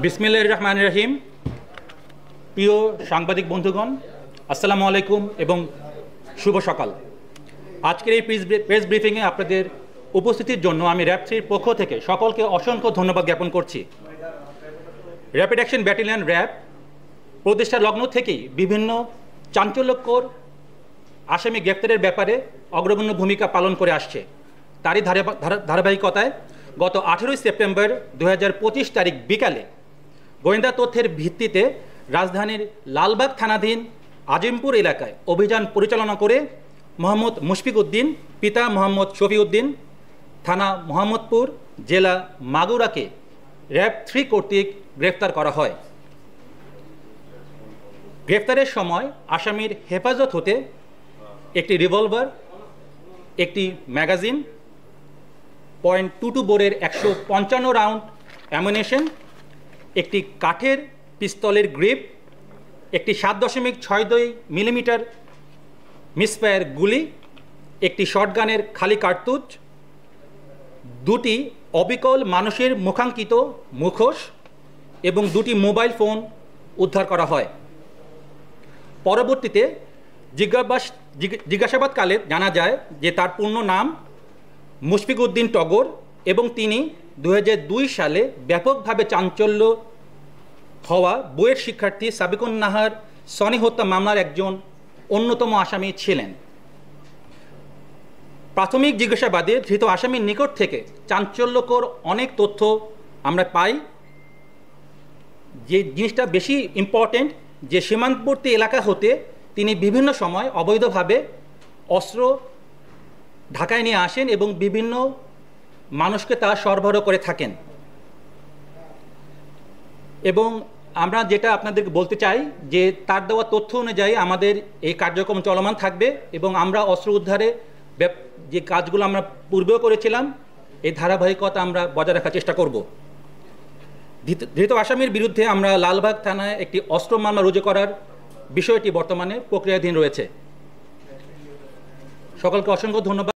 বিসমিল্লাহির রহমানির রহিম। প্রিয় সাংবাদিক বন্ধুগণ, আসসালামু আলাইকুম এবং শুভ সকাল। আজকের এই প্রেস ব্রিফিংয়ে আপনাদের উপস্থিতির জন্য আমি র্যাব 3-র পক্ষ থেকে সকলকে অসংখ্য ধন্যবাদ জ্ঞাপন করছি। র্যাপিড অ্যাকশন ব্যাটালিয়ন র্যাব প্রতিষ্ঠা লগ্ন থেকেই বিভিন্ন চাঞ্চল্যকর আসামি গ্রেপ্তারের ব্যাপারে অগ্রগণ্য ভূমিকা পালন করে আসছে। তারই ধারাবাহিকতায় গত 18 সেপ্টেম্বর 2025 তারিখ বিকালে গোয়েন্দা তথ্যের ভিত্তিতে রাজধানীর লালবাগ থানাধীন আজিমপুর এলাকায় অভিযান পরিচালনা করে মোহাম্মদ মুশফিক উদ্দিন পিতা মোহাম্মদ শফিউদ্দিন থানা মোহাম্মদপুর জেলা মাগুরাকে র্যাব 3 কর্তৃক গ্রেফতার করা হয়। গ্রেফতারের সময় আসামির হেফাজত হতে একটি রিভলভার, একটি ম্যাগাজিন, .22 বোরের 155 রাউন্ড অ্যামুনেশন, একটি কাঠের পিস্তলের গ্রিপ, একটি 7.62 মিলিমিটার মিসফায়ার গুলি, একটি শটগানের খালি কার্তুজ, দুটি অবিকল মানুষের মুখাঙ্কিত মুখোশ এবং দুটি মোবাইল ফোন উদ্ধার করা হয়। পরবর্তীতে জিজ্ঞাসাবাদকালে জানা যায় যে তার পূর্ণ নাম মুশফিক উদ্দিন টগর এবং তিনি 2002 সালে ব্যাপকভাবে চাঞ্চল্য হওয়া বুয়েট শিক্ষার্থী সাবিকুন নাহার সনি হত্যা মামলার একজন অন্যতম আসামি ছিলেন। প্রাথমিক জিজ্ঞাসাবাদে ধৃত আসামির নিকট থেকে চাঞ্চল্যকর অনেক তথ্য আমরা পাই। যে জিনিসটা বেশি ইম্পর্টেন্ট, যে সীমান্তবর্তী এলাকা হতে তিনি বিভিন্ন সময় অবৈধভাবে অস্ত্র ঢাকায় নিয়ে আসেন এবং বিভিন্ন মানুষকে তা সরবরাহ করে থাকেন। এবং আমরা যেটা আপনাদেরকে বলতে চাই যে তার দেওয়া তথ্য অনুযায়ী আমাদের এই কার্যক্রম চলমান থাকবে এবং আমরা অস্ত্র উদ্ধারে যে কাজগুলো আমরা পূর্বেও করেছিলাম এই ধারাবাহিকতা আমরা বজায় রাখার চেষ্টা করব। ধৃত আসামির বিরুদ্ধে আমরা লালবাগ থানায় একটি অস্ত্র মামলা রুজু করার বিষয়টি বর্তমানে প্রক্রিয়াধীন রয়েছে। সকলকে অসংখ্য ধন্যবাদ।